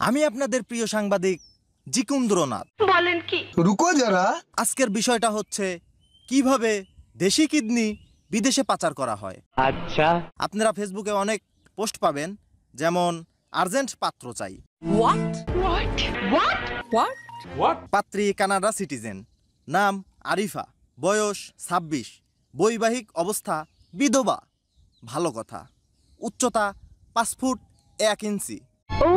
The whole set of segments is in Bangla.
আমি আপনাদের প্রিয় সাংবাদিক জিকুন্দ্রনাথ। বলেন কি? রুকো যারা। আজকের বিষয়টা হচ্ছে কিভাবে দেশি কিডনি বিদেশে পাচার করা হয়। আচ্ছা, আপনারা ফেসবুকে অনেক পোস্ট পাবেন, যেমন আর্জেন্ট পাত্র চাই। পাত্রী কানাডা সিটিজেন, নাম আরিফা, বয়স 26, বৈবাহিক অবস্থা বিধবা। ভালো কথা, উচ্চতা 5 ফুট 1 ইঞ্চি, ও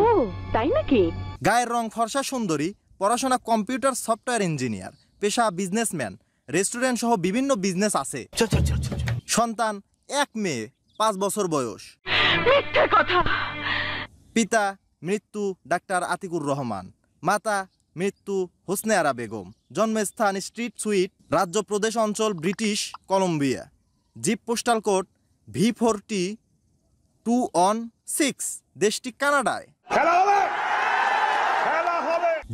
তাই নাকি? গায়ের রং ফর্সা সুন্দরী, পড়াশোনা কম্পিউটার সফটওয়্যার ইঞ্জিনিয়ার, পেশা বিজনেসম্যান, রেস্টুরেন্ট সহ বিভিন্ন বিজনেস আছে। সন্তান 1 মেয়ে, 5 বছর বয়স। মিথ্যে কথা। পিতা মৃত্যু ডাক্তার আতিকুর রহমান, মাতা মৃত্যু হোসনে আরা বেগম, জন্মস্থান স্ট্রিট সুইট, রাজ্য প্রদেশ অঞ্চল British Columbia, zip postal code V40-216, দেশটি কানাডায়।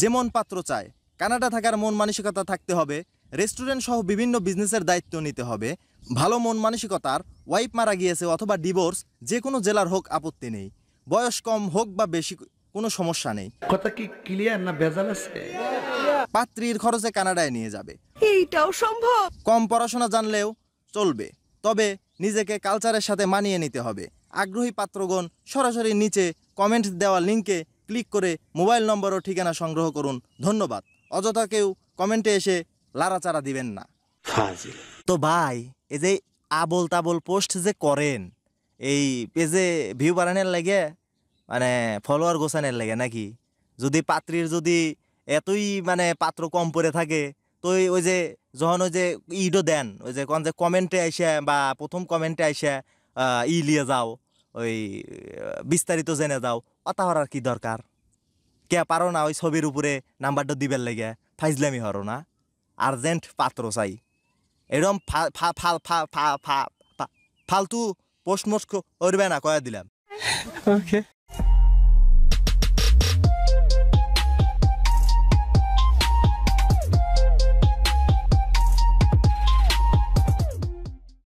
যেমন পাত্র চায়, কানাডা থাকার মন মানসিকতা থাকতে হবে, রেস্টুরেন্ট সহ বিভিন্ন বিজনেসের দায়িত্ব নিতে হবে, ভালো মন মানসিকতার, ওয়াইফ মারা গিয়েছে অথবা ডিভোর্স, যে কোনো জেলার হোক আপত্তি নেই, বয়স কম হোক বা বেশি কোনো সমস্যা নেই। কথা কি ক্লিয়ার না ভেজাল আছে? পাত্রীর খরচে কানাডায় নিয়ে যাবে। এইটাও সম্ভব? কম পড়াশোনা জানলেও চলবে, তবে নিজেকে কালচারের সাথে মানিয়ে নিতে হবে। আগ্রহী পাত্রগণ সরাসরি নিচে কমেন্ট দেওয়া লিঙ্কে ক্লিক করে মোবাইল নম্বর ও ঠিকানা সংগ্রহ করুন। ধন্যবাদ। অযথা কেউ কমেন্টে এসে লাড়াচাড়া দিবেন না। তো ভাই, এই যে আবোল তাবোল পোস্ট যে করেন, এই পেজে ভিউ বাড়ানোর লাগে, মানে ফলোয়ার গোছানোর লাগে নাকি? যদি পাত্রীর যদি এতই মানে পাত্র কম পড়ে থাকে, তো ওই যে যখন ওই যে ইডো দেন, ওই যে কোন যে কমেন্টে আইসা বা প্রথম কমেন্টে আইসা লিয়ে যাও, ওই বিস্তারিত জেনে যাও, অতা হওয়ার কি দরকার? কে পারো না ওই ছবির উপরে নাম্বারটা দিবের লাগে? ফাইজলামি হরো না? আর্জেন্ট পাত্র চাই, এরকম ফালতু পোস্ট মোস্ট করবে না, কয়া দিলাম।